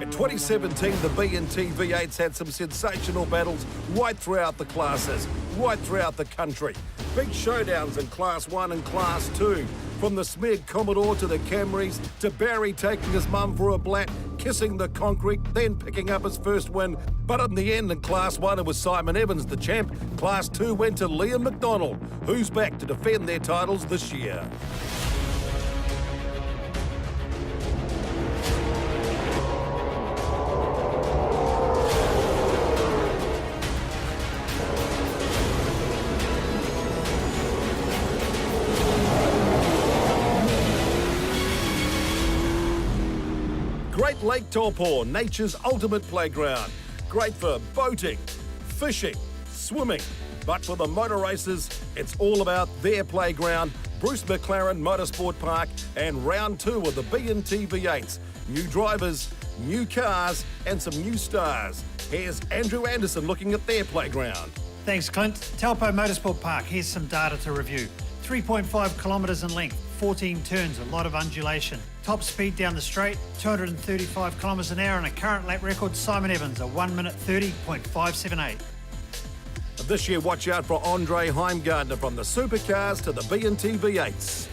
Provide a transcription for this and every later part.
In 2017, the BNT V8s had some sensational battles right throughout the classes, right throughout the country. Big showdowns in Class 1 and Class 2. From the Smeg Commodore to the Camrys, to Barry taking his mum for a blat, kissing the concrete, then picking up his first win. But in the end, in Class 1, it was Simon Evans, the champ. Class 2 went to Liam McDonald, who's back to defend their titles this year. Great Lake Taupo, nature's ultimate playground. Great for boating, fishing, swimming. But for the motor racers, it's all about their playground, Bruce McLaren Motorsport Park, and round 2 of the BNT V8s. New drivers, new cars, and some new stars. Here's Andrew Anderson looking at their playground. Thanks, Clint. Taupo Motorsport Park, here's some data to review. 3.5 kilometres in length, 14 turns, a lot of undulation. Top speed down the straight, 235 kilometres an hour, and a current lap record, Simon Evans, a 1 minute 30.578. This year, watch out for Andre Heimgartner from the supercars to the BNT V8s.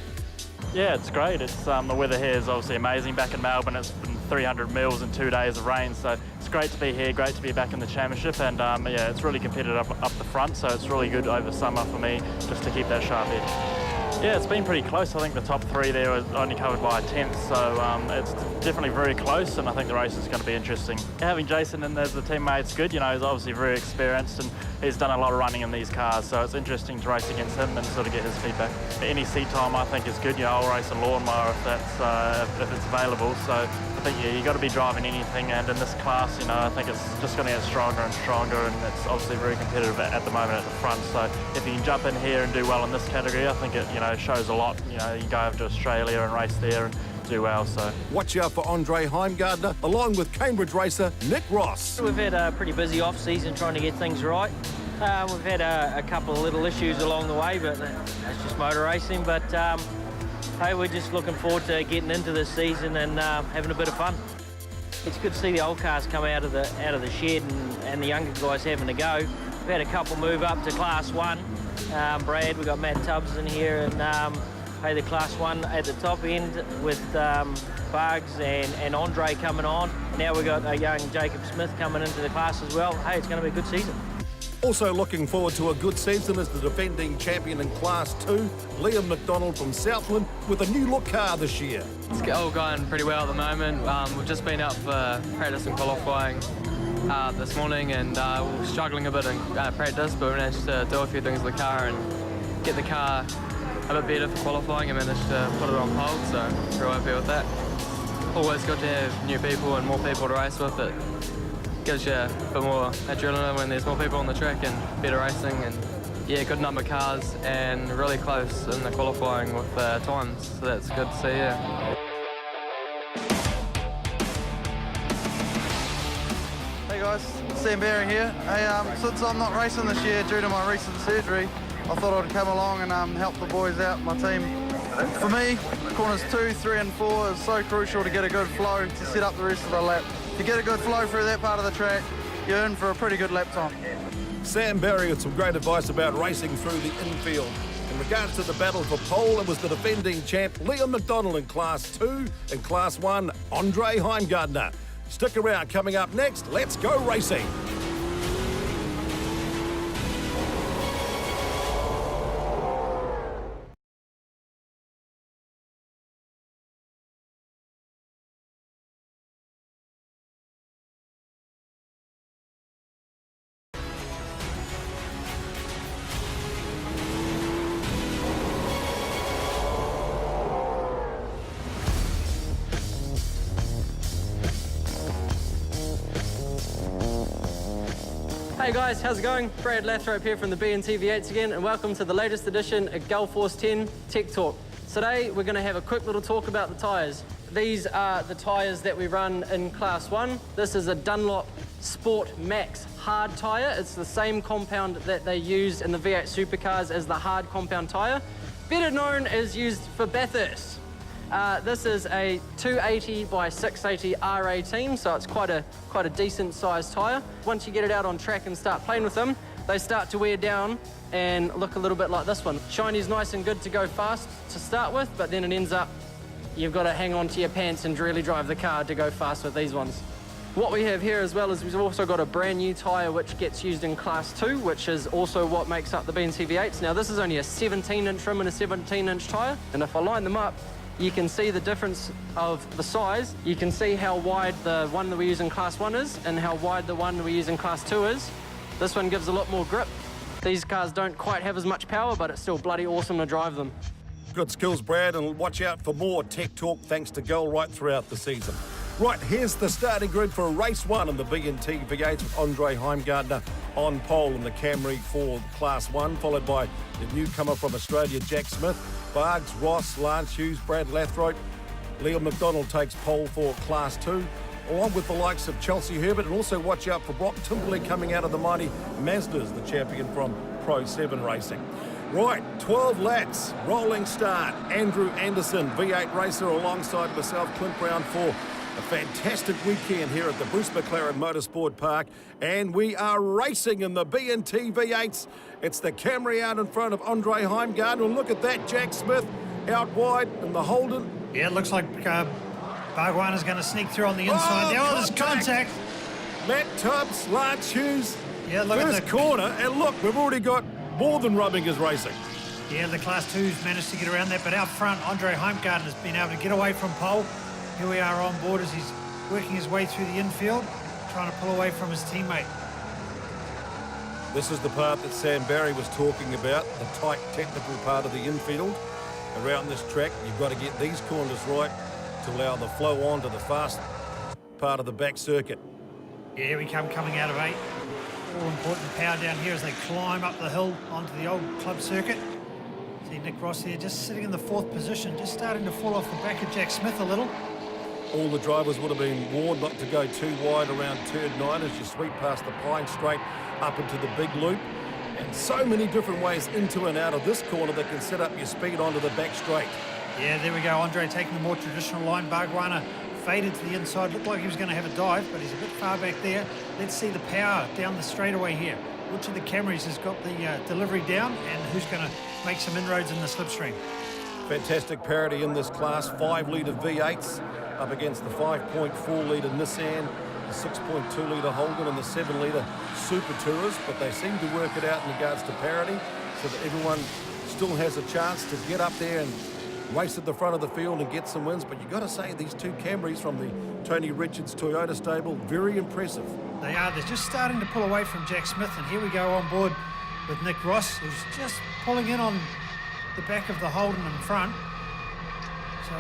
Yeah, it's great. It's the weather here is obviously amazing. Back in Melbourne, it's been 300 mils in 2 days of rain, so it's great to be here, great to be back in the championship, and yeah, it's really competitive up the front, so it's really good over summer for me just to keep that sharp edge. Yeah, it's been pretty close. I think the top 3 there was only covered by a 10th, so it's definitely very close, and I think the race is going to be interesting. Having Jason in as the teammate's good. You know, he's obviously very experienced and he's done a lot of running in these cars, so it's interesting to race against him and sort of get his feedback. Any seat time I think is good. You know, I'll race a lawnmower if it's available. So I think yeah, you got to be driving anything, and in this class, you know, I think it's just going to get stronger and stronger, and it's obviously very competitive at the moment at the front. So if you can jump in here and do well in this category, I think it shows a lot. You know, you go over to Australia and race there and do well. So watch out for Andre Heimgartner, along with Cambridge racer Nick Ross. We've had a pretty busy off-season trying to get things right. We've had a couple of little issues along the way, but that's just motor racing. But hey, we're just looking forward to getting into this season and having a bit of fun. It's good to see the old cars come out of the shed and the younger guys having a go. We've had a couple move up to Class 1. Brad, we've got Matt Tubbs in here, and hey, the Class 1 at the top end with Bugs and Andre coming on. Now we've got a young Jacob Smith coming into the class as well. Hey, it's going to be a good season. Also looking forward to a good season is the defending champion in Class 2, Liam McDonald from Southland, with a new look car this year. It's all going pretty well at the moment. We've just been out for practice and qualifying this morning, and we're struggling a bit in practice, but we managed to do a few things with the car and get the car a bit better for qualifying and managed to put it on pole, so real happy with that. Always good to have new people and more people to race with. It gives you a bit more adrenaline when there's more people on the track and better racing, and yeah, good number of cars and really close in the qualifying with times, so that's good to see, yeah. Hey guys, Sam Barry here. Hey, since I'm not racing this year due to my recent surgery, I thought I'd come along and help the boys out, my team. For me, corners 2, 3 and 4 is so crucial to get a good flow to set up the rest of the lap. If you get a good flow through that part of the track, you're in for a pretty good lap time. Sam Barry with some great advice about racing through the infield. In regards to the battle for pole, it was the defending champ Liam McDonald in Class 2. In Class 1, Andre Heimgartner. Stick around. Coming up next, let's go racing. Hey guys, how's it going? Brad Lathrop here from the BNT V8s again, and welcome to the latest edition of Gulf Force 10 Tech Talk. Today we're going to have a quick little talk about the tyres. These are the tyres that we run in Class 1. This is a Dunlop Sport Max hard tyre. It's the same compound that they used in the V8 supercars as the hard compound tyre, better known as used for Bathurst. This is a 280 by 680 R18, so it's quite a decent sized tyre. Once you get it out on track and start playing with them, they start to wear down and look a little bit like this one. Shiny's nice and good to go fast to start with, but then it ends up you've got to hang on to your pants and really drive the car to go fast with these ones. What we have here as well is we've also got a brand new tyre which gets used in Class 2, which is also what makes up the BNT V8s. Now this is only a 17-inch rim and a 17-inch tyre, and if I line them up, you can see the difference of the size. You can see how wide the one that we use in Class 1 is and how wide the one we use in Class 2 is. This one gives a lot more grip. These cars don't quite have as much power, but it's still bloody awesome to drive them. Good skills, Brad, and watch out for more tech talk thanks to Gull right throughout the season. Right, here's the starting grid for race 1 in the BNT V8s with Andre Heimgartner on pole in the Camry for Class 1, followed by the newcomer from Australia, Jack Smith, Bargs, Ross, Lance Hughes, Brad Lathrope. Liam McDonald takes pole for Class 2, along with the likes of Chelsea Herbert, and also watch out for Brock Timberlake coming out of the mighty Mazdas, the champion from Pro 7 Racing. Right, 12 laps, rolling start. Andrew Anderson, V8 racer, alongside myself, Clint Brown, for a fantastic weekend here at the Bruce McLaren Motorsport Park, and we are racing in the BNT V8s. It's the Camry out in front of Andre Heimgartner, and look at that, Jack Smith out wide in the Holden. Yeah, it looks like Bargwanna's going to sneak through on the inside. Oh, there's contact. Matt Tubbs, Lance Hughes, Yeah, look first at the corner, and look, we've already got more than rubbing his racing. Yeah, the Class 2's managed to get around that, but out front, Andre Heimgartner's been able to get away from pole. Here we are on board as he's working his way through the infield, trying to pull away from his teammate. This is the part that Sam Barry was talking about, the tight technical part of the infield. Around this track, you've got to get these corners right to allow the flow on to the fast part of the back circuit. Yeah, here we come coming out of 8. All important power down here as they climb up the hill onto the old club circuit. See Nick Ross here just sitting in the 4th position, just starting to fall off the back of Jack Smith a little. All the drivers would have been warned not to go too wide around turn 9 as you sweep past the Pine Straight up into the big loop. And so many different ways into and out of this corner that can set up your speed onto the back straight. Yeah, there we go. Andre taking the more traditional line. Bargwanna faded to the inside. Looked like he was going to have a dive, but he's a bit far back there. Let's see the power down the straightaway here. Which of the Camrys has got the delivery down, and who's going to make some inroads in the slipstream? Fantastic parity in this class. 5-litre V8s up against the 5.4-litre Nissan, the 6.2-litre Holden and the 7-litre Super Tourers, but they seem to work it out in regards to parity so that everyone still has a chance to get up there and race at the front of the field and get some wins. But you've got to say these two Camrys from the Tony Richards Toyota stable, very impressive. They are. They're just starting to pull away from Jack Smith, and here we go on board with Nick Ross, who's just pulling in on the back of the Holden in front. So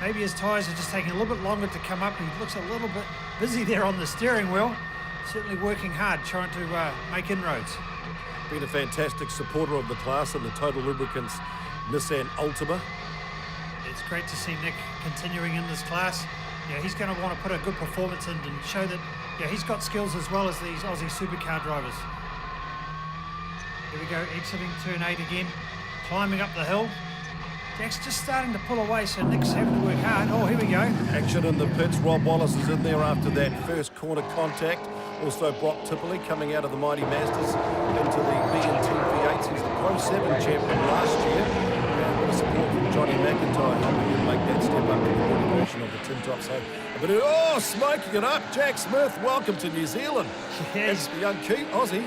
maybe his tyres are just taking a little bit longer to come up. He looks a little bit busy there on the steering wheel. Certainly working hard, trying to make inroads. Been a fantastic supporter of the class and the Total Lubricants Nissan Altima. It's great to see Nick continuing in this class. Yeah, he's going to want to put a good performance in and show that he's got skills as well as these Aussie supercar drivers. Here we go, exiting turn 8 again, climbing up the hill. Jack's just starting to pull away, so Nick's having to work hard. Oh, here we go. Action in the pits. Rob Wallace is in there after that first corner contact. Also Brock Timberlake coming out of the mighty Masters into the BNT V8s. He's the Pro 7 champion last year. And with support from Johnny McIntyre helping him make that step up to the body version of the Tin Top. So, smoking it up. Jack Smith, welcome to New Zealand. Yes. That's the young Keith, Aussie.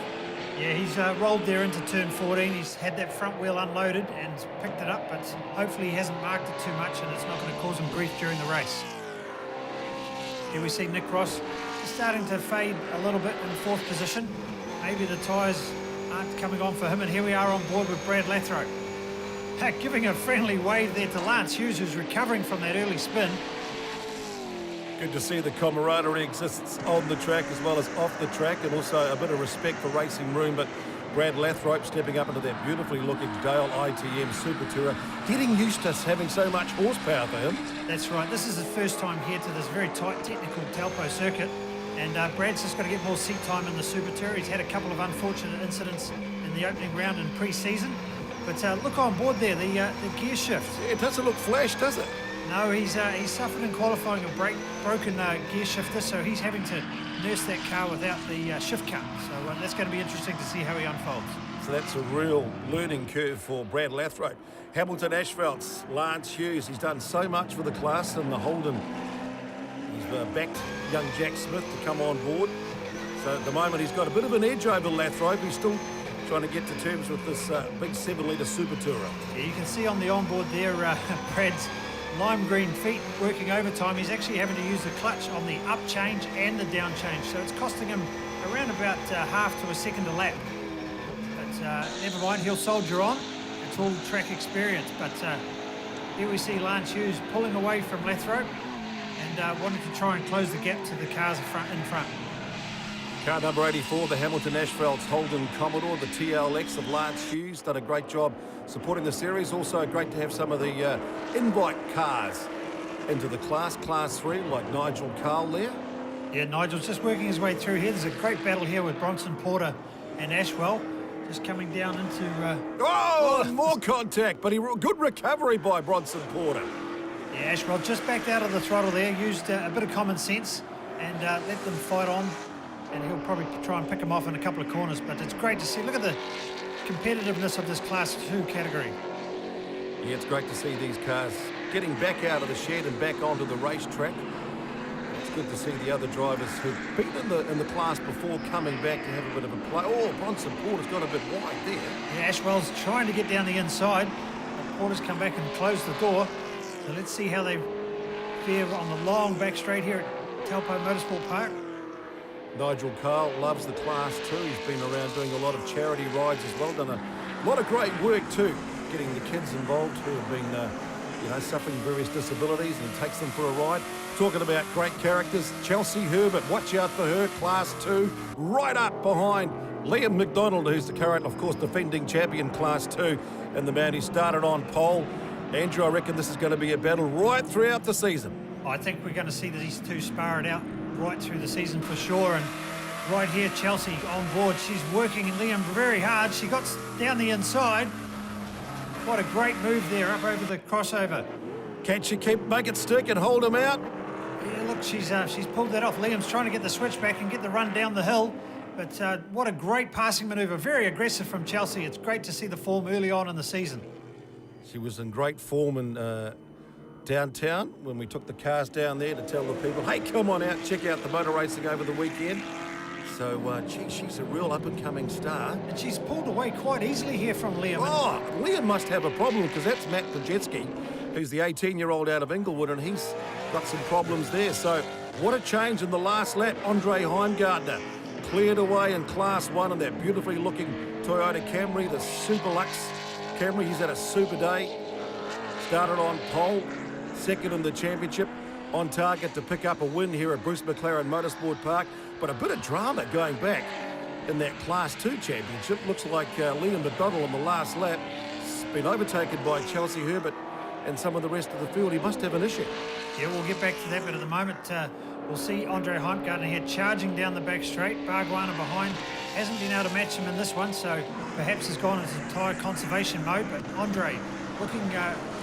Yeah, he's rolled there into turn 14. He's had that front wheel unloaded and picked it up, but hopefully he hasn't marked it too much and it's not going to cause him grief during the race. Here we see Nick Ross starting to fade a little bit in 4th position. Maybe the tyres aren't coming on for him, and here we are on board with Brad Lathrope. Giving a friendly wave there to Lance Hughes, who's recovering from that early spin. Good to see the camaraderie exists on the track as well as off the track, and also a bit of respect for racing room. But Brad Lathrope stepping up into that beautifully looking Dale ITM Super Tourer, getting used to having so much horsepower for him. That's right. This is his first time here to this very tight technical Taupo circuit, and Brad's just got to get more seat time in the Super Tourer. He's had a couple of unfortunate incidents in the opening round in pre-season, But look on board there, the gear shift. Yeah, it doesn't look flash, does it? No, he's suffered in qualifying a broken gear shifter, so he's having to nurse that car without the shift cut. So that's going to be interesting to see how he unfolds. So that's a real learning curve for Brad Lathrop. Hamilton Asphalt's Lance Hughes, he's done so much for the class in the Holden. He's backed young Jack Smith to come on board. So at the moment he's got a bit of an edge over Lathrop. He's still trying to get to terms with this big 7-litre Super Tourer. Yeah, you can see on the onboard there, Brad's lime green feet working overtime. He's actually having to use the clutch on the up change and the down change, so it's costing him around about half to a second a lap. But never mind, he'll soldier on. It's all track experience. But here we see Lance Hughes pulling away from Lathrop and wanting to try and close the gap to the cars in front. Car number 84, the Hamilton Asphalt's Holden Commodore, the TLX of Lance Hughes, done a great job supporting the series. Also great to have some of the invite cars into the Class 3, like Nigel Carl there. Yeah, Nigel's just working his way through here. There's a great battle here with Bronson Porter and Ashwell, just coming down into... more contact, but good recovery by Bronson Porter. Yeah, Ashwell just backed out of the throttle there, used a bit of common sense and let them fight on. And he'll probably try and pick him off in a couple of corners, but it's great to see. Look at the competitiveness of this Class 2 category. Yeah, it's great to see these cars getting back out of the shed and back onto the racetrack. It's good to see the other drivers who've been in the class before coming back to have a bit of a play. Oh, Bronson Porter's got a bit wide there. Yeah, Ashwell's trying to get down the inside. Porter's come back and closed the door. So let's see how they fare on the long back straight here at Taupo Motorsport Park. Nigel Carl loves the Class 2. He's been around doing a lot of charity rides as well. Done a lot of great work too, getting the kids involved who have been, suffering various disabilities, and he takes them for a ride. Talking about great characters, Chelsea Herbert, watch out for her, Class 2, right up behind Liam McDonald, who's the current, of course, defending champion Class 2, and the man who started on pole. Andrew, I reckon this is going to be a battle right throughout the season. I think we're going to see these two spar it out right through the season for sure. And right here, Chelsea on board. She's working Liam very hard. She got down the inside. What a great move there, up over the crossover. Can she make it stick and hold him out? Yeah, look, she's pulled that off. Liam's trying to get the switch back and get the run down the hill. But what a great passing manoeuvre. Very aggressive from Chelsea. It's great to see the form early on in the season. She was in great form in downtown when we took the cars down there to tell the people, hey, come on out, check out the motor racing over the weekend. So, she's a real up-and-coming star. And she's pulled away quite easily here from Liam. Oh, Liam must have a problem, because that's Matt Pajetsky, who's the 18-year-old out of Inglewood, and he's got some problems there. So, what a change in the last lap. Andre Heimgartner cleared away in Class 1 in that beautifully looking Toyota Camry, the Super Lux Camry. He's had a super day. Started on pole, second in the championship, on target to pick up a win here at Bruce McLaren Motorsport Park. But a bit of drama going back in that Class 2 championship. Looks like Liam McDonald on the last lap has been overtaken by Chelsea Herbert and some of the rest of the field. He must have an issue. Yeah, we'll get back to that, but at the moment we'll see Andre Heimgartner here charging down the back straight. Bargwana behind, hasn't been able to match him in this one, so perhaps has gone into tyre conservation mode. But Andre looking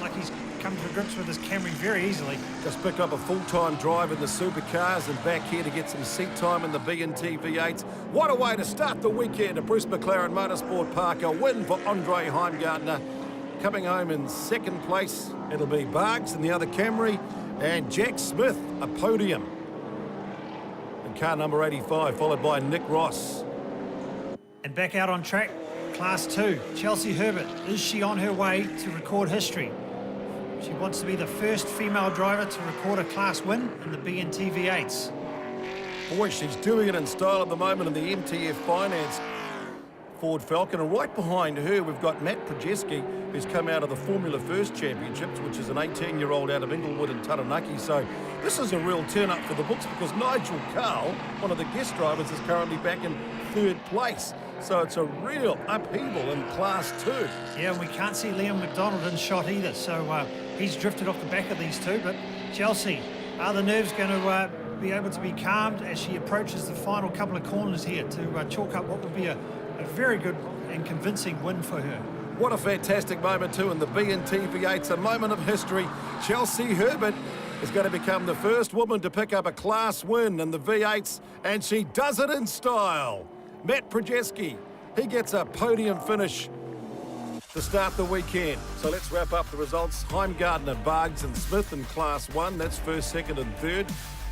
like he's come to grips with his Camry very easily. Just picked up a full-time drive in the supercars and back here to get some seat time in the BNT V8s. What a way to start the weekend at Bruce McLaren Motorsport Park. A win for Andre Heimgartner. Coming home in second place, it'll be Barks in the other Camry, and Jack Smith, a podium. And car number 85, followed by Nick Ross. And back out on track, Class 2, Chelsea Herbert. Is she on her way to record history? She wants to be the first female driver to record a class win in the BNT V8s. Boy, she's doing it in style at the moment in the MTF Finance Ford Falcon. And right behind her, we've got Matt Pajetsky, who's come out of the Formula First Championships, which is an 18-year-old out of Inglewood and Taranaki. So this is a real turn-up for the books, because Nigel Carl, one of the guest drivers, is currently back in third place. So it's a real upheaval in Class 2. Yeah, and we can't see Liam McDonald in shot either, so he's drifted off the back of these two. But Chelsea, are the nerves going to be able to be calmed as she approaches the final couple of corners here to chalk up what will be a very good and convincing win for her? What a fantastic moment too in the BNT V8s, a moment of history. Chelsea Herbert is going to become the first woman to pick up a class win in the V8s, and she does it in style. Matt Projeski, he gets a podium finish to start the weekend. So let's wrap up the results. Heimgartner, Bargs and Smith in Class 1. That's first, second and third.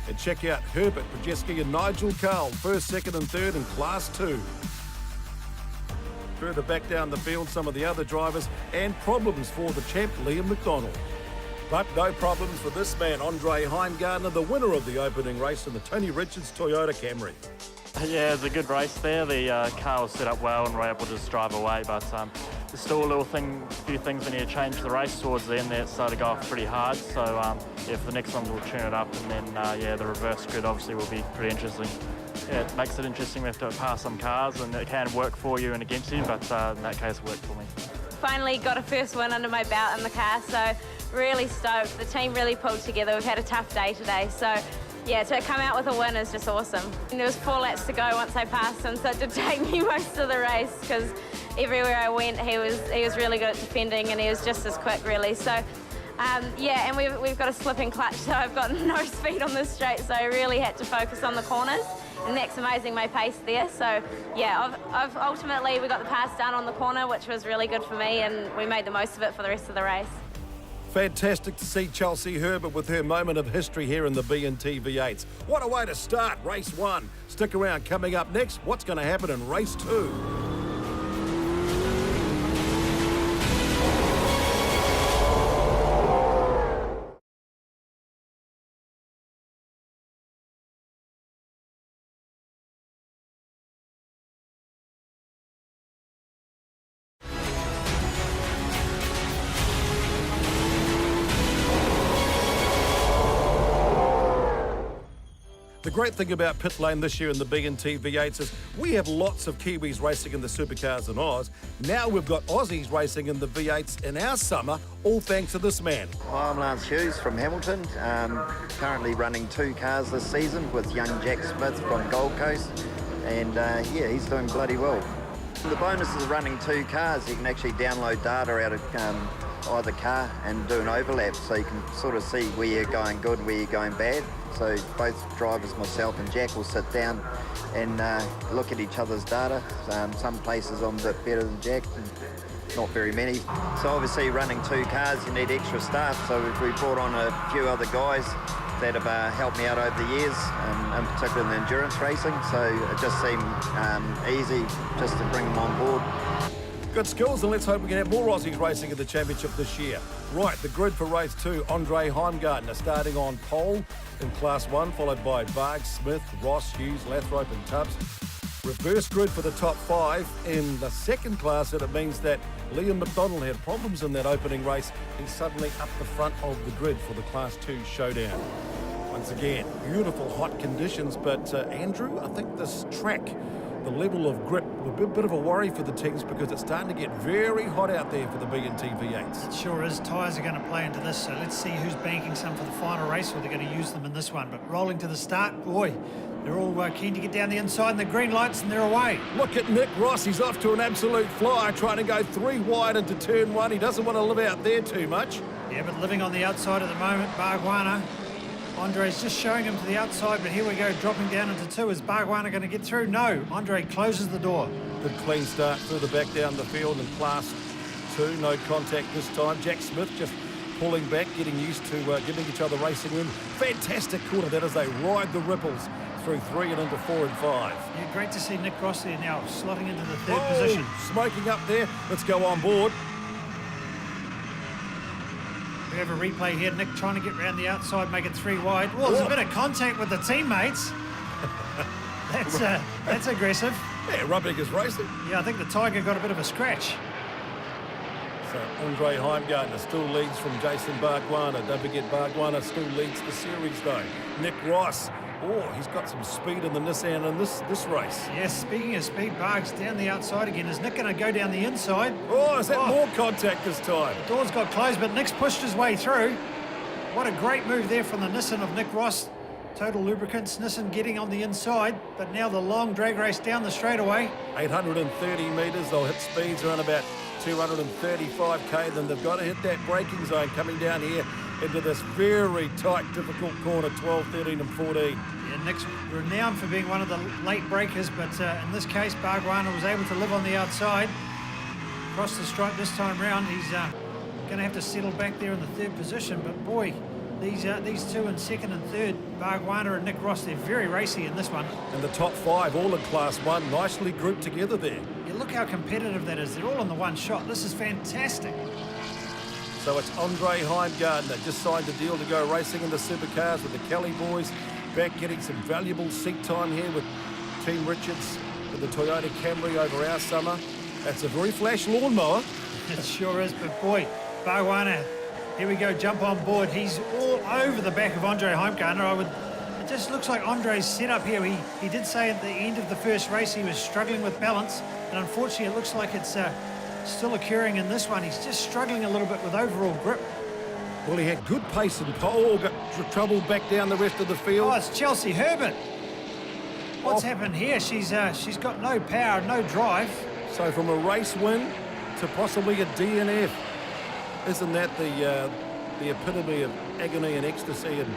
And check out Herbert, Projeski and Nigel Carl, first, second and third in Class 2. Further back down the field, some of the other drivers, and problems for the champ, Liam McDonald. But no problems for this man, Andre Heimgartner, the winner of the opening race in the Tony Richards Toyota Camry. Yeah, it was a good race there. The car was set up well and we're able to just drive away, but there's still a few things we need to change the race towards the end there. It started to go off pretty hard, so yeah, for the next one we'll tune it up, and then yeah, the reverse grid obviously will be pretty interesting. Yeah, it makes it interesting. We have to pass some cars and it can work for you and against you, but in that case it worked for me. Finally got a first win under my belt in the car, so really stoked. The team really pulled together. We've had a tough day today, so yeah, to come out with a win is just awesome. And there was 4 laps to go once I passed him, so it did take me most of the race because everywhere I went he was really good at defending, and he was just as quick really. So yeah, and we've got a slipping clutch, so I've got no speed on this straight, so I really had to focus on the corners and maximising my pace there. So yeah, I've ultimately we got the pass done on the corner, which was really good for me, and we made the most of it for the rest of the race. Fantastic to see Chelsea Herbert with her moment of history here in the BNT V8s. What a way to start race 1. Stick around. Coming up next, what's going to happen in race 2? The great thing about pit lane this year in the BNT V8s is we have lots of Kiwis racing in the supercars in Oz. Now we've got Aussies racing in the V8s in our summer, all thanks to this man. Hi, I'm Lance Hughes from Hamilton, currently running 2 cars this season with young Jack Smith from Gold Coast, and yeah, he's doing bloody well. The bonus is running 2 cars. You can actually download data out of either car and do an overlap, so you can sort of see where you're going good and where you're going bad. So both drivers, myself and Jack, will sit down and look at each other's data. Some places I'm a bit better than Jack, not very many. So obviously running 2 cars, you need extra staff. So we brought on a few other guys that have helped me out over the years, in particular in the endurance racing. So it just seemed easy just to bring them on board. Good skills, and let's hope we can have more Aussies racing in the championship this year. Right, the grid for race 2, Andre Heimgartner starting on pole in Class 1, followed by Barg, Smith, Ross, Hughes, Lathrope and Tubbs. Reverse grid for the top 5 in the second class, and it means that Liam McDonald had problems in that opening race. He's suddenly up the front of the grid for the Class 2 showdown. Once again, beautiful hot conditions, but Andrew, I think this track, the level of grip, will be a bit of a worry for the teams because it's starting to get very hot out there for the BNT V8s. It sure is. Tyres are going to play into this, so let's see who's banking some for the final race, or they're going to use them in this one. But rolling to the start, boy, they're all keen to get down the inside, and the green lights, and they're away. Look at Nick Ross. He's off to an absolute flyer, trying to go 3 wide into turn 1. He doesn't want to live out there too much. Yeah, but living on the outside at the moment, Bargwana. Andre's just showing him to the outside, but here we go, dropping down into 2. Is Bargwana going to get through? No. Andre closes the door. Good clean start further back down the field in Class 2. No contact this time. Jack Smith just pulling back, getting used to giving each other racing room. Fantastic corner that as they ride the ripples through 3 and into 4 and 5. Yeah, great to see Nick Ross there now, slotting into the 3rd position. Smoking up there. Let's go on board. We have a replay here. Nick trying to get round the outside, make it 3 wide. Well, there's a bit of contact with the teammates. That's aggressive. Yeah, rubbing his racing. Yeah, I think the Tiger got a bit of a scratch. So Andre Heimgartner still leads from Jason Bargwana. Don't forget Bargwana still leads the series though. Nick Ross. Oh, he's got some speed in the Nissan in this race. Yes, speaking of speed, Barg's down the outside again. Is Nick going to go down the inside? Oh, is that more contact this time? The door's got closed, but Nick's pushed his way through. What a great move there from the Nissan of Nick Ross. Total Lubricants, Nissan getting on the inside, but now the long drag race down the straightaway. 830 metres, they'll hit speeds around about 235k, then they've got to hit that braking zone coming down here into this very tight, difficult corner, 12, 13 and 14. Yeah, Nick's renowned for being one of the late breakers, but in this case, Bargwanna was able to live on the outside. Across the stripe this time round, he's going to have to settle back there in the third position, but boy, these two in second and third, Bargwanna and Nick Ross, they're very racy in this one. And the top 5 all in Class 1, nicely grouped together there. Yeah, look how competitive that is. They're all in the one shot. This is fantastic. So it's Andre Heimgartner, just signed a deal to go racing in the supercars with the Kelly boys, back getting some valuable seat time here with Team Richards with the Toyota Camry over our summer. That's a very flash lawnmower. It sure is, but boy, Bargwanna, here we go, jump on board. He's all over the back of Andre Heimgartner. It just looks like Andre's set up here. He did say at the end of the first race he was struggling with balance, and unfortunately it looks like it's still occurring in this one. He's just struggling a little bit with overall grip. Well, he had good pace and pole, got trouble back down the rest of the field. Oh, it's Chelsea Herbert. What's happened here? She's got no power, no drive. So from a race win to possibly a DNF. Isn't that the epitome of agony and ecstasy and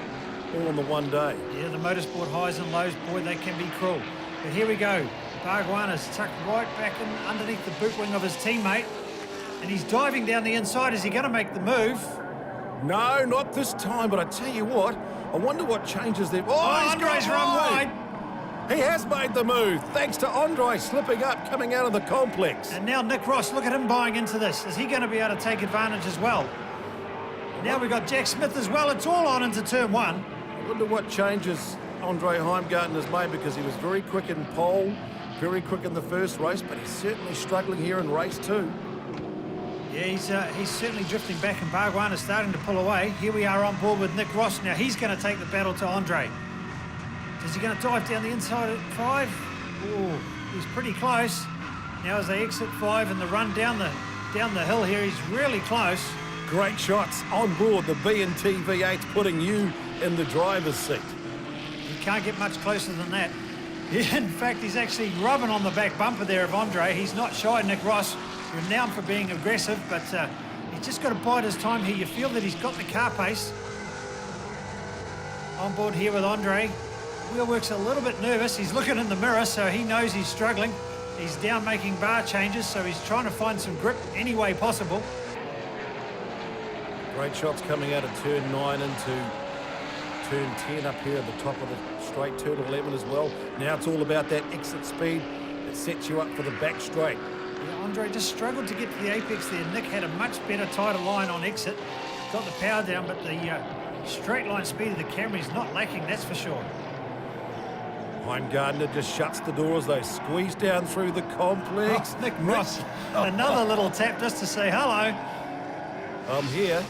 all in the one day? Yeah, the motorsport highs and lows, boy, they can be cruel. But here we go. Bargwanna's tucked right back in underneath the boot wing of his teammate, and he's diving down the inside. Is he going to make the move? No, not this time, but I tell you what, I wonder what changes there. Oh, Andre's run wide. He has made the move, thanks to Andre slipping up, coming out of the complex. And now Nick Ross, look at him buying into this. Is he going to be able to take advantage as well? Now we've got Jack Smith as well. It's all on into turn 1. I wonder what changes Andre Heimgartner has made, because he was very quick in pole, very quick in the first race, but he's certainly struggling here in race 2. Yeah, he's certainly drifting back, and Bargwanna's starting to pull away. Here we are on board with Nick Ross. Now he's going to take the battle to Andre. Is he going to dive down the inside at 5? Oh, he's pretty close. Now as they exit 5 and the run down the hill here, he's really close. Great shots on board the BNT V8s, putting you in the driver's seat. You can't get much closer than that. Yeah, in fact, he's actually rubbing on the back bumper there of Andre. He's not shy, Nick Ross, renowned for being aggressive, but he's just got to bide his time here. You feel that he's got the car pace. On board here with Andre. Wheelwork's a little bit nervous. He's looking in the mirror, so he knows he's struggling. He's down making bar changes, so he's trying to find some grip any way possible. Great shots coming out of turn 9 into turn 10 up here at the top of the straight, turn 11 as well. Now it's all about that exit speed. It sets you up for the back straight. Yeah, Andre just struggled to get to the apex there. Nick had a much better, tighter line on exit. Got the power down, but the straight line speed of the Camry's not lacking, that's for sure. Heimgartner just shuts the door as they squeeze down through the complex. Oh, Nick Ross, another little tap just to say hello. I'm here.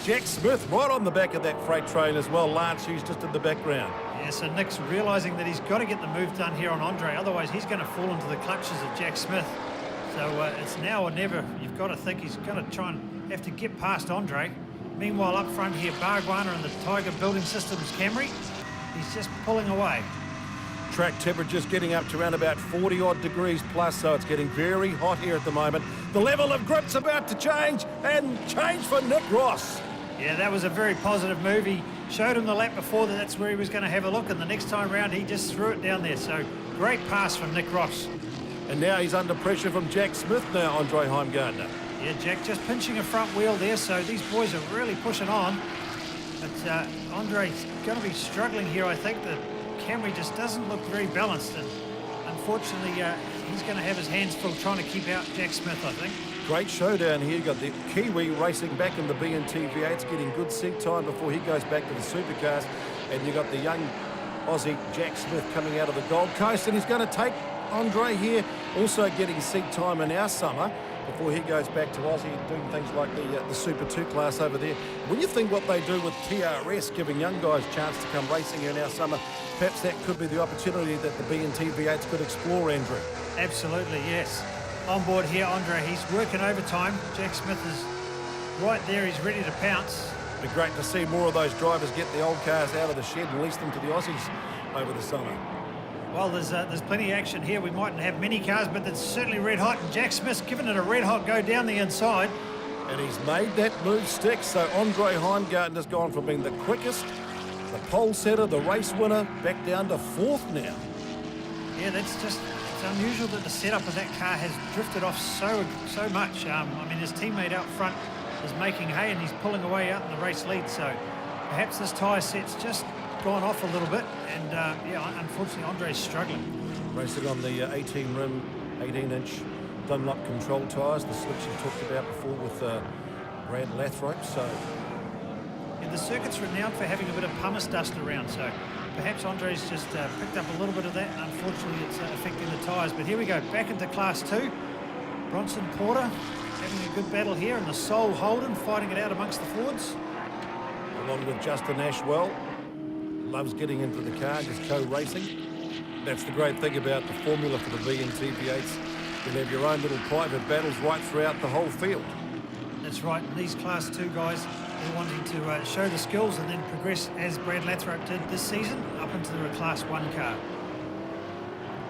Jack Smith right on the back of that freight train as well. Lance Hughes just in the background. Yeah, so Nick's realising that he's got to get the move done here on Andre, otherwise he's going to fall into the clutches of Jack Smith. So it's now or never. You've got to think he's going to try and have to get past Andre. Meanwhile, up front here, Bargwanna and the Tiger Building Systems Camry, he's just pulling away. Track temperature's getting up to around about 40 odd degrees plus, so it's getting very hot here at the moment. The level of grip's about to change, and change for Nick Ross. Yeah, that was a very positive move. He showed him the lap before that that's where he was going to have a look, and the next time round he just threw it down there. So great pass from Nick Ross. And now he's under pressure from Jack Smith now, Andre Heimgartner. Yeah, Jack just pinching a front wheel there, so these boys are really pushing on. But Andre's going to be struggling here, I think. The Camry just doesn't look very balanced, and unfortunately he's going to have his hands full trying to keep out Jack Smith, I think. Great showdown here. You've got the Kiwi racing back in the BNT V8s, getting good seat time before he goes back to the supercars. And you've got the young Aussie Jack Smith coming out of the Gold Coast, and he's going to take Andre here, also getting seat time in our summer before he goes back to Aussie, doing things like the Super 2 class over there. When you think what they do with TRS, giving young guys a chance to come racing here in our summer, perhaps that could be the opportunity that the BNT V8s could explore, Andrew. Absolutely, yes. On board here, Andre, he's working overtime. Jack Smith is right there, he's ready to pounce. It'd be great to see more of those drivers get the old cars out of the shed and lease them to the Aussies over the summer. Well, there's plenty of action here. We mightn't have many cars, but it's certainly red hot. And Jack Smith's given it a red hot go down the inside. And he's made that move stick. So Andre Heimgartner's gone from being the quickest, the pole setter, the race winner, back down to 4th now. Yeah, it's unusual that the setup of that car has drifted off so much. I mean, his teammate out front is making hay and he's pulling away out in the race lead. So perhaps this tyre set's just gone off a little bit. And yeah, unfortunately, Andre's struggling. Racing on the 18 rim, 18-inch Dunlop control tyres, the slicks you talked about before with Brad Lathrop. So yeah, the circuit's renowned for having a bit of pumice dust around. So perhaps Andre's just picked up a little bit of that, and unfortunately it's affecting the tyres. But here we go, back into Class 2. Bronson Porter having a good battle here, and the Sol Holden fighting it out amongst the Fords. Along with Justin Ashwell, loves getting into the car, just co-racing. That's the great thing about the formula for the BNT V8s. You'll have your own little private battles right throughout the whole field. That's right, and these Class 2 guys, they're wanting to show the skills and then progress as Brad Lathrop did this season up into the Class 1 car.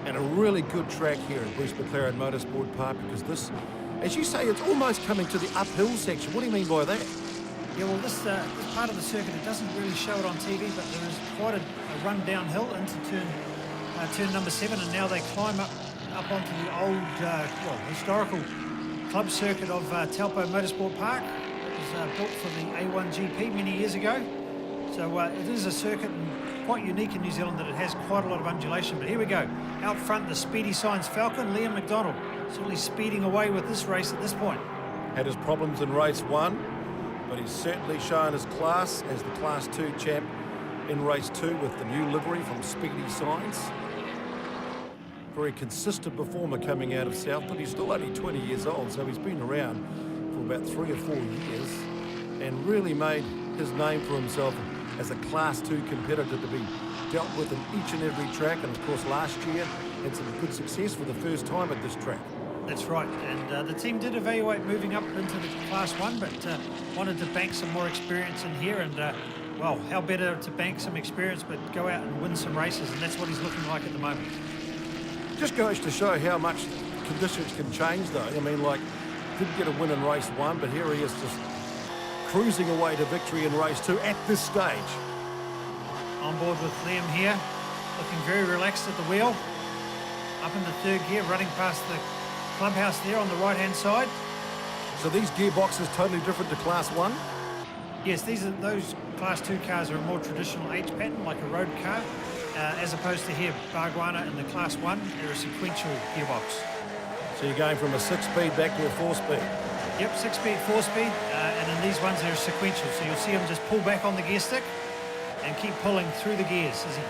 And a really good track here at Bruce McLaren Motorsport Park, because this, as you say, it's almost coming to the uphill section. What do you mean by that? Yeah, well, this part of the circuit, it doesn't really show it on TV, but there is quite a run downhill into turn number 7, and now they climb up onto the old, historical club circuit of Taupo Motorsport Park. It was built for the A1GP many years ago. So it is a circuit and quite unique in New Zealand that it has quite a lot of undulation. But here we go. Out front, the Speedy Science Falcon, Liam McDonald, certainly speeding away with this race at this point. Had his problems in race 1, but he's certainly shown his class as the Class 2 champ in race 2 with the new livery from Speedy Science. Very consistent performer coming out of South, but he's still only 20 years old, so he's been around for about 3 or 4 years and really made his name for himself as a Class 2 competitor to be dealt with in each and every track. And of course last year had some good success for the first time at this track. That's right, and the team did evaluate moving up into the Class 1, but wanted to bank some more experience in here, and well, how better to bank some experience but go out and win some races, and that's what he's looking like at the moment. Just goes to show how much conditions can change though. I mean, like, didn't get a win in race 1, but here he is just cruising away to victory in race 2 at this stage. On board with Liam here, looking very relaxed at the wheel. Up in the 3rd gear, running past the clubhouse there on the right-hand side. So these gearboxes totally different to Class 1? Yes, those Class 2 cars are a more traditional H pattern, like a road car, as opposed to here, Bargwana in the Class 1, they're a sequential gearbox. So you're going from a 6-speed back to a 4-speed? Yep, 6-speed, 4-speed, and in these ones they're sequential, so you'll see him just pull back on the gear stick and keep pulling through the gears as he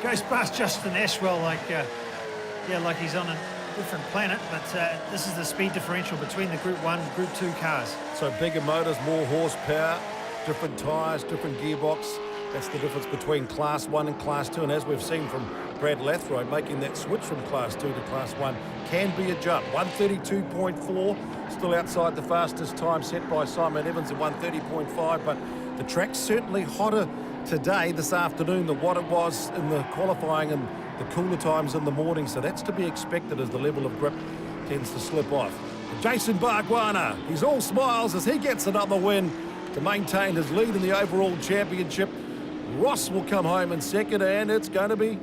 goes past Justin Ashwell like he's on a different planet, but this is the speed differential between the Group 1 and Group 2 cars. So bigger motors, more horsepower, different tyres, different gearbox. That's the difference between Class 1 and Class 2. And as we've seen from Brad Lathrop, making that switch from Class 2 to Class 1 can be a jump. 132.4, still outside the fastest time set by Simon Evans at 130.5, but the track's certainly hotter today, this afternoon, than what it was in the qualifying and the cooler times in the morning, so that's to be expected as the level of grip tends to slip off. Jason Bargwana, he's all smiles as he gets another win to maintain his lead in the overall championship. Ross will come home in 2nd, and it's going to be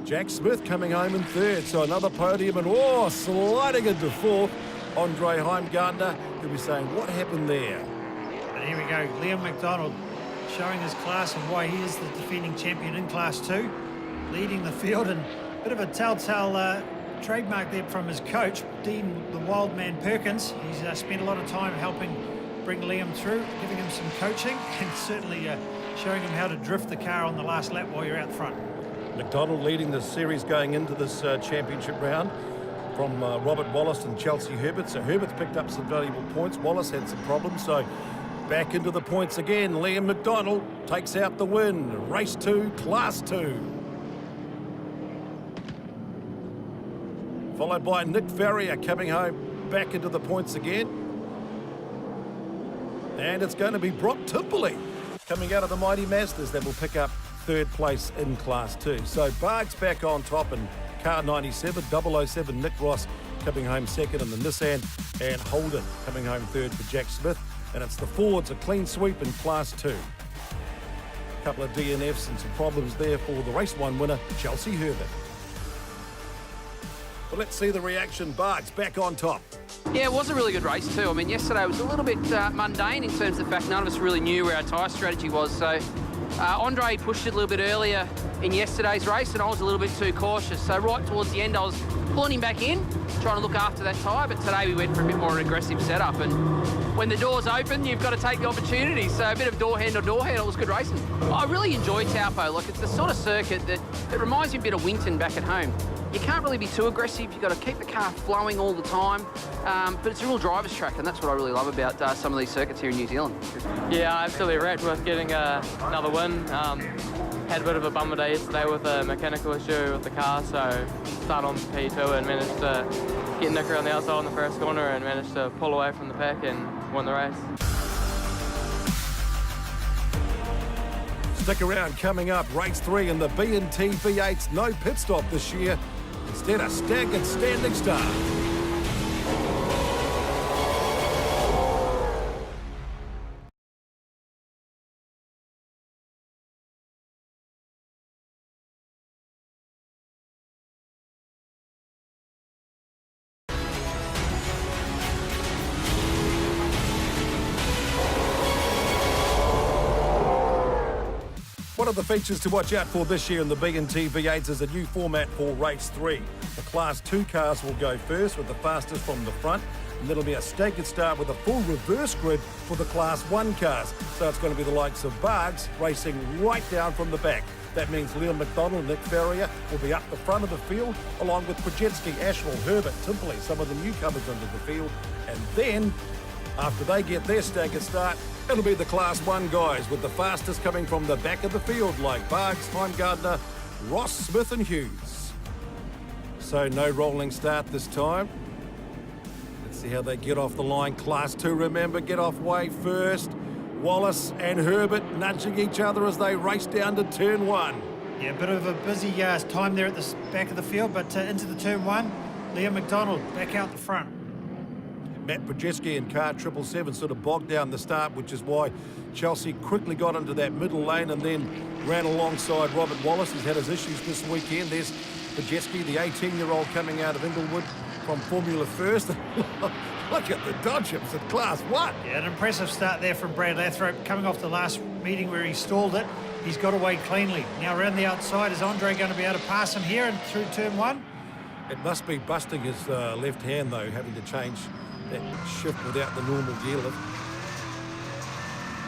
Jack Smith coming home in 3rd. So another podium, and sliding into 4th, Andre Heimgartner. He'll be saying, what happened there? And here we go, Liam McDonald showing his class and why he is the defending champion in Class 2. Leading the field, and a bit of a telltale trademark there from his coach, Dean the Wild Man Perkins. He's spent a lot of time helping bring Liam through, giving him some coaching, and certainly showing him how to drift the car on the last lap while you're out front. McDonald leading the series going into this championship round from Robert Wallace and Chelsea Herbert. So Herbert's picked up some valuable points. Wallace had some problems, so back into the points again. Liam McDonald takes out the win. Race 2, Class 2. Followed by Nick Farrier coming home back into the points again. And it's going to be Brock Timperley coming out of the Mighty Masters that will pick up third place in Class 2. So Barks back on top in car 97, 007 Nick Ross coming home second in the Nissan, and Holden coming home third for Jack Smith. And it's the Fords, a clean sweep in Class 2. A couple of DNFs and some problems there for the race 1 winner, Chelsea Herbert. But let's see the reaction. Barks back on top. Yeah, it was a really good race too. I mean, yesterday was a little bit mundane in terms of the fact none of us really knew where our tyre strategy was. So Andre pushed it a little bit earlier in yesterday's race, and I was a little bit too cautious. So right towards the end, I was pulling him back in, trying to look after that tyre, but today we went for a bit more of an aggressive setup, and when the doors open, you've got to take the opportunity. So a bit of door handle, it was good racing. I really enjoy Taupo. Like, it's the sort of circuit that it reminds me a bit of Winton back at home. You can't really be too aggressive. You've got to keep the car flowing all the time, but it's a real driver's track, and that's what I really love about some of these circuits here in New Zealand. Yeah, absolutely wrapped with getting another win. Had a bit of a bummer day yesterday with a mechanical issue with the car, so started on P2 and managed to get Nick around the outside on the first corner and managed to pull away from the pack and win the race. Stick around, coming up, race 3 in the BNT V8s. No pit stop this year. Instead, a staggered standing start. One of the features to watch out for this year in the BNT V8s is a new format for race 3. The Class 2 cars will go first with the fastest from the front, and that'll be a staggered start with a full reverse grid for the Class 1 cars. So it's going to be the likes of Barks racing right down from the back. That means Liam McDonald, Nick Ferrier will be up the front of the field, along with Projetski, Ashwell, Herbert, Timperley, some of the newcomers into the field. And then, after they get their staggered start, it'll be the Class 1 guys with the fastest coming from the back of the field, like Barks, Heimgardner, Ross, Smith and Hughes. So no rolling start this time. Let's see how they get off the line. Class 2, remember, get off way first. Wallace and Herbert nudging each other as they race down to turn 1. Yeah, a bit of a busy time there at the back of the field, but into the turn 1, Liam McDonald back out the front. Matt Projetski in car 777 sort of bogged down the start, which is why Chelsea quickly got into that middle lane and then ran alongside Robert Wallace. He's had his issues this weekend. There's Projetski, the 18-year-old coming out of Inglewood from Formula First. Look at the dodgems at Class 1. Yeah, an impressive start there from Brad Lathrop, coming off the last meeting where he stalled it. He's got away cleanly. Now around the outside, is Andre going to be able to pass him here and through turn 1? It must be busting his left hand, though, having to change that shift without the normal gear lift.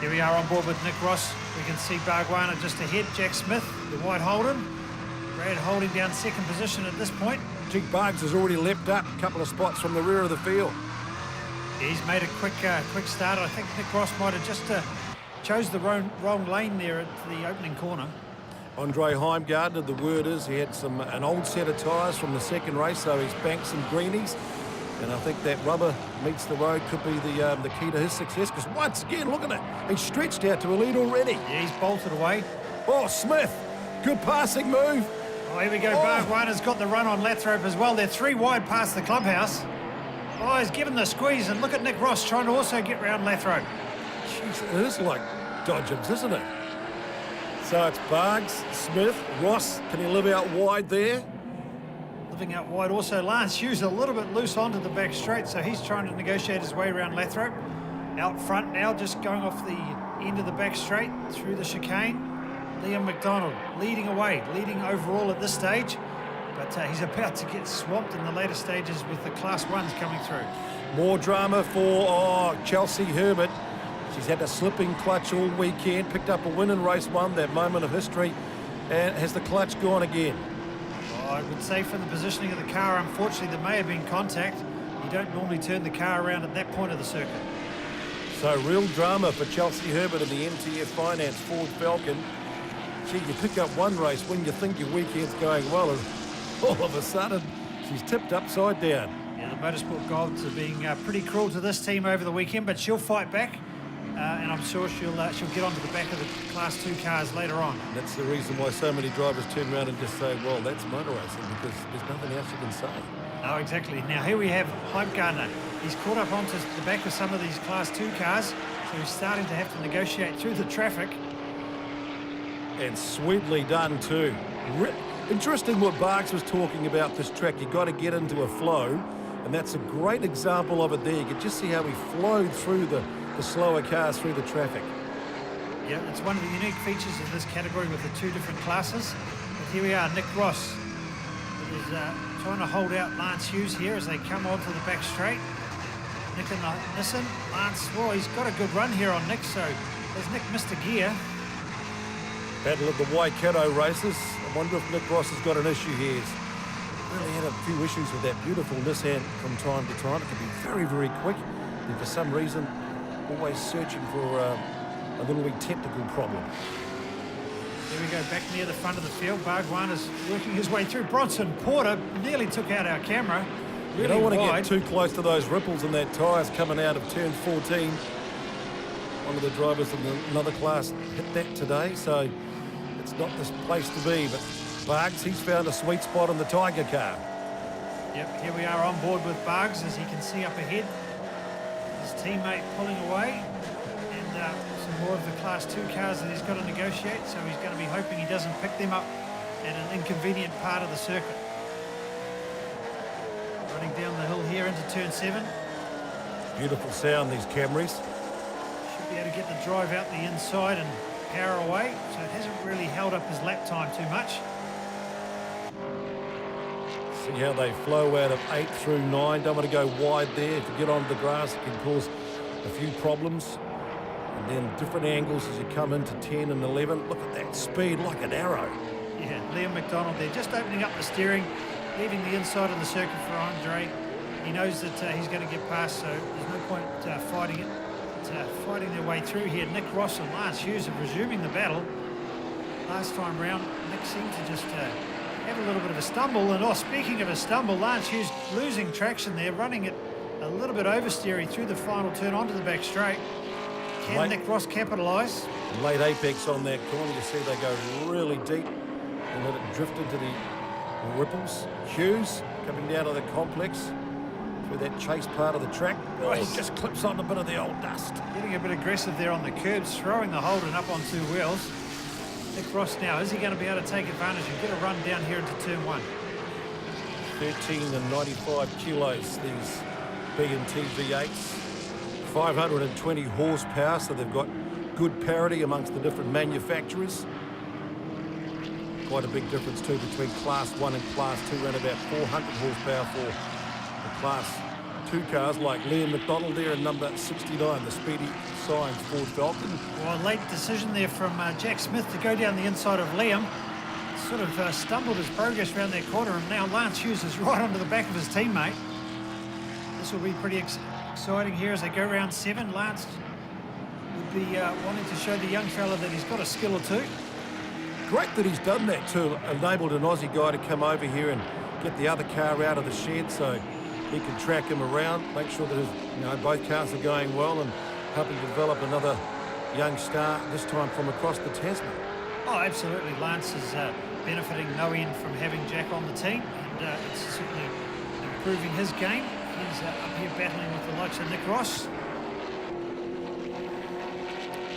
Here we are on board with Nick Ross. We can see Bargwana just ahead. Jack Smith, the white Holden. Brad holding down second position at this point. Jake Bargs has already leapt up a couple of spots from the rear of the field. Yeah, he's made a quick start. I think Nick Ross might have just chose the wrong lane there at the opening corner. Andre Heimgardner, the word is he had an old set of tyres from the second race, so he's banked some greenies. And I think that rubber meets the road could be the key to his success, because once again, look at it. He's stretched out to a lead already. Yeah, he's bolted away. Oh, Smith, good passing move. Oh, here we go. Bargwana's got the run on Lathrop as well. They're 3 wide past the clubhouse. Oh, he's given the squeeze, and look at Nick Ross trying to also get round Lathrop. Jeez, it is like dodgems, isn't it? So it's Bargs, Smith, Ross. Can he live out wide there? Living out wide also. Lance Hughes a little bit loose onto the back straight, so he's trying to negotiate his way around Lathrop. Out front now, just going off the end of the back straight through the chicane. Liam McDonald leading away, leading overall at this stage, but he's about to get swamped in the later stages with the Class 1s coming through. More drama for Chelsea Herbert. She's had a slipping clutch all weekend, picked up a win in race 1, that moment of history, and has the clutch gone again? I would say from the positioning of the car, unfortunately, there may have been contact. You don't normally turn the car around at that point of the circuit. So real drama for Chelsea Herbert in the MTF Finance Ford Falcon. Gee, you pick up one race when you think your weekend's going well, and all of a sudden, she's tipped upside down. Yeah, the Motorsport Golds are being pretty cruel to this team over the weekend, but she'll fight back. and I'm sure she'll get onto the back of the Class 2 cars later on. That's the reason why so many drivers turn around and just say, well, that's motor racing, because there's nothing else you can say. No, exactly. Now here we have Hype Gardner. He's caught up onto the back of some of these Class 2 cars, so he's starting to have to negotiate through the traffic. And sweetly done too. Interesting what Barks was talking about this track. You got to get into a flow, and that's a great example of it there. You can just see how he flowed through the slower cars through the traffic. Yeah, it's one of the unique features of this category with the two different classes. But here we are, Nick Ross is trying to hold out Lance Hughes here as they come onto the back straight. Nick and Nissan. Lance, well, he's got a good run here on Nick, so has Nick missed a gear? Battle of the Waikato races. I wonder if Nick Ross has got an issue here. He's really had a few issues with that beautiful Nissan from time to time. It can be very, very quick, and for some reason, always searching for a little bit technical problem. Here we go, back near the front of the field. Bhagwan is working his way through. Bronson Porter nearly took out our camera. Really you don't want to wide. get too close to those ripples in that tyres coming out of turn 14. One of the drivers in another class hit that today, so it's not this place to be. But Bargs, he's found a sweet spot in the Tiger car. Yep, here we are on board with Bargs, as he can see up ahead. His teammate pulling away, and some more of the Class 2 cars that he's got to negotiate, so he's going to be hoping he doesn't pick them up at an inconvenient part of the circuit. Running down the hill here into turn 7. Beautiful sound, these Camrys. Should be able to get the drive out the inside and power away, so it hasn't really held up his lap time too much. See how they flow out of 8 through 9. Don't want to go wide there. If you get onto the grass, it can cause a few problems. And then different angles as you come into 10 and 11. Look at that speed, like an arrow. Yeah, Liam McDonald there, just opening up the steering, leaving the inside of the circuit for Andre. He knows that he's going to get past, so there's no point fighting it. Fighting their way through here. Nick Ross and Lance Hughes are resuming the battle. Last time round, Nick seemed to just have a little bit of a stumble. And speaking of a stumble, Lance Hughes losing traction there, running it a little bit oversteery through the final turn onto the back straight. Can Nick Ross capitalise? Late apex on that corner. You see they go really deep and let it drift into the ripples. Hughes coming down to the complex through that chase part of the track. Oh, he just clips on a bit of the old dust. Getting a bit aggressive there on the curbs, throwing the Holden up on two wheels. Nick Ross now, is he going to be able to take advantage and get a run down here into turn 1? 13 and 95 kilos, these BNT V8s. 520 horsepower, so they've got good parity amongst the different manufacturers. Quite a big difference too between Class 1 and Class 2, around about 400 horsepower for the Class 2 cars, like Liam McDonald there in number 69, the Speedy Science Ford Falcon. Well, a late decision there from Jack Smith to go down the inside of Liam. Sort of stumbled his progress around that corner, and now Lance Hughes is right onto the back of his teammate. This will be pretty exciting here as they go round 7. Lance would be wanting to show the young fella that he's got a skill or two. Great that he's done that too, enabled an Aussie guy to come over here and get the other car out of the shed so he can track him around, make sure that both cars are going well, and helping develop another young star, this time from across the Tasman. Oh, absolutely. Lance is benefiting no end from having Jack on the team, and it's certainly improving his game. He's up here battling with the likes of Nick Ross.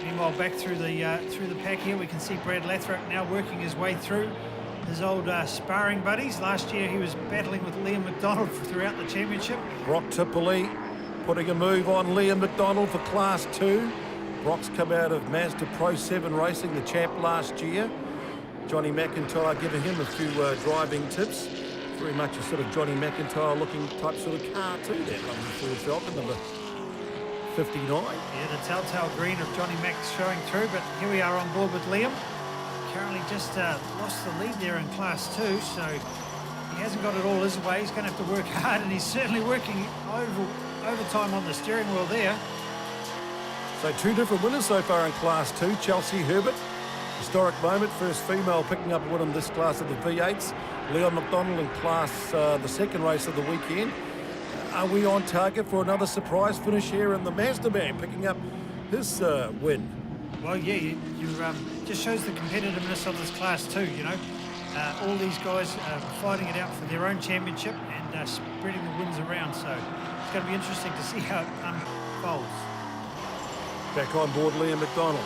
Meanwhile, back through the pack here, we can see Brad Lathrop now working his way through his old sparring buddies. Last year he was battling with Liam McDonald throughout the championship. Brock Tipperley putting a move on Liam McDonald for Class 2. Brock's come out of Mazda Pro 7 Racing, the champ last year. Johnny McIntyre giving him a few driving tips. Very much a sort of Johnny McIntyre looking type sort of car too, that lovely Ford Falcon, number 59. Yeah, the telltale green of Johnny Mac showing through, but here we are on board with Liam. Currently just lost the lead there in Class 2, so he hasn't got it all his way. He's going to have to work hard, and he's certainly working overtime on the steering wheel there. So two different winners so far in Class 2. Chelsea Herbert, historic moment, first female picking up a win in this class of the V8s. Leon McDonald in Class, the second race of the weekend. Are we on target for another surprise finish here in the Mazda Man, picking up his win. Well, yeah, you just shows the competitiveness of this Class 2, you know. All these guys fighting it out for their own championship and spreading the wins around, so it's going to be interesting to see how it unfolds. Back on board Liam McDonald.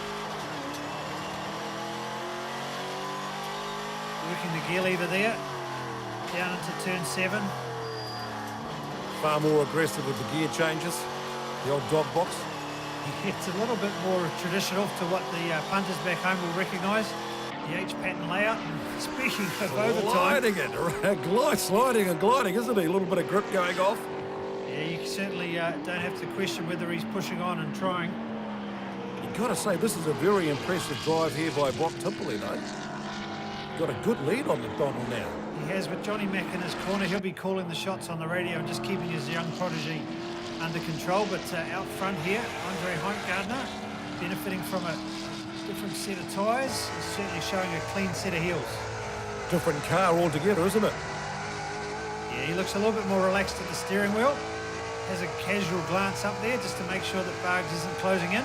Working the gear lever there, down into turn 7. Far more aggressive with the gear changes. The old dog box. It's a little bit more traditional to what the punters back home will recognise. The H-pattern layout. And speaking of overtime... Sliding and gliding, isn't he? A little bit of grip going off. Yeah, you certainly don't have to question whether he's pushing on and trying. You've got to say, this is a very impressive drive here by Brock Timperley, though. Got a good lead on McDonald now. He has, with Johnny Mack in his corner. He'll be calling the shots on the radio and just keeping his young prodigy under control. But out front here, Andre Heimgartner, benefiting from a different set of tyres, is certainly showing a clean set of heels. Different car altogether, isn't it? Yeah, he looks a little bit more relaxed at the steering wheel. Has a casual glance up there just to make sure that Bargs isn't closing in.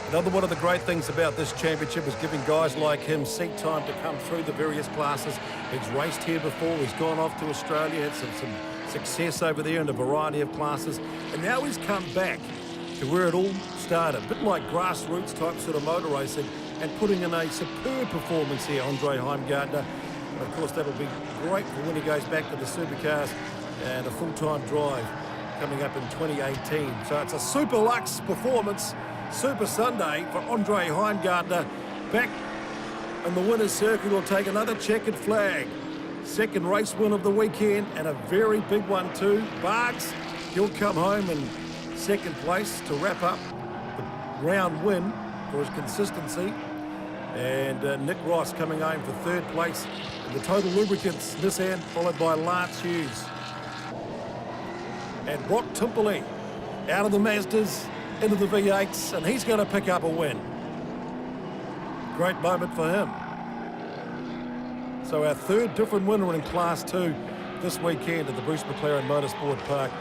Another one of the great things about this championship is giving guys like him seat time to come through the various classes. He's raced here before, he's gone off to Australia, had some success over there in a variety of classes, and now he's come back to where it all started, a bit like grassroots type sort of motor racing, and putting in a superb performance here, Andre Heimgartner. And of course that'll be great for when he goes back to the supercars and a full-time drive coming up in 2018. So it's a super luxe performance, Super Sunday for Andre Heimgartner. Back in the winner's circle, will take another checkered flag. Second race win of the weekend, and a very big one too. Barks, he'll come home in second place to wrap up the round win for his consistency. And Nick Ross coming home for third place in the Total Lubricants Nissan, followed by Lance Hughes. And Brock Timperley out of the Mazdas into the V8s, and he's going to pick up a win. Great moment for him. So our third different winner in Class 2 this weekend at the Bruce McLaren Motorsport Park.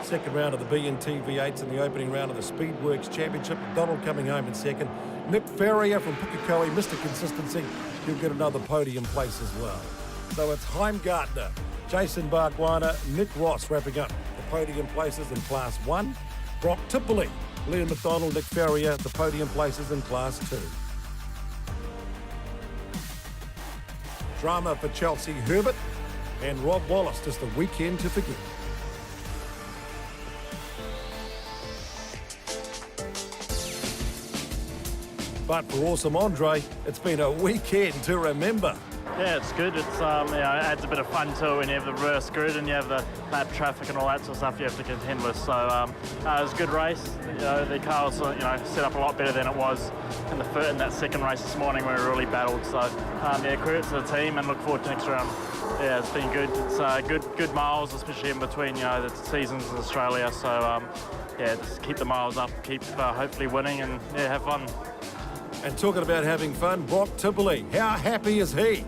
Second round of the BNT V8s and the opening round of the Speedworks Championship. McDonald coming home in second. Nick Ferrier from Pukekohe, Mr. Consistency. He'll get another podium place as well. So it's Heimgartner, Jason Bargwanna, Nick Ross wrapping up the podium places in Class 1. Brock Timperley, Liam McDonald, Nick Ferrier, the podium places in Class 2. Drama for Chelsea Herbert and Rob Wallace, just a weekend to forget. But for awesome Andre, it's been a weekend to remember. Yeah, it's good. It's it adds a bit of fun to it when you have the reverse grid and you have the lap traffic and all that sort of stuff you have to contend with. So it was a good race. The car was set up a lot better than it was in that second race this morning where we really battled. So credit to the team and look forward to next round. Yeah, it's been good. It's good miles, especially in between the seasons in Australia. So just keep the miles up, keep hopefully winning, and have fun. And talking about having fun, Brock Timperley, how happy is he?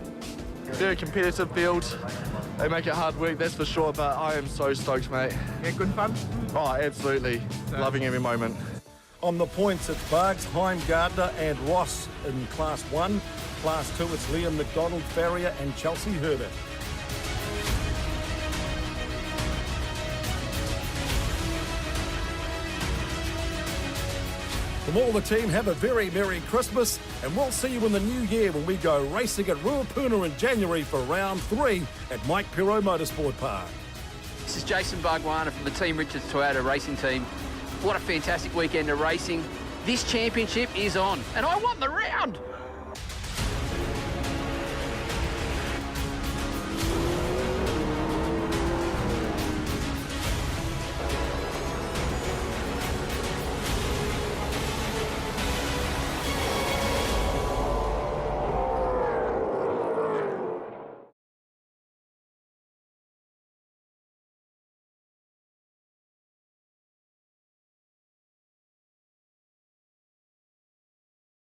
Very competitive field. They make it hard work, that's for sure, but I am so stoked, mate. Yeah, good fun? Oh, absolutely. Loving every moment. On the points, it's Barks, Heimgartner and Ross in Class 1. Class 2, it's Liam McDonald, Ferrier and Chelsea Herbert. From all the team, have a very Merry Christmas, and we'll see you in the new year when we go racing at Ruapuna in January for round 3 at Mike Pirro Motorsport Park. This is Jason Bargwanna from the Team Richards Toyota racing team. What a fantastic weekend of racing. This championship is on, and I won the round.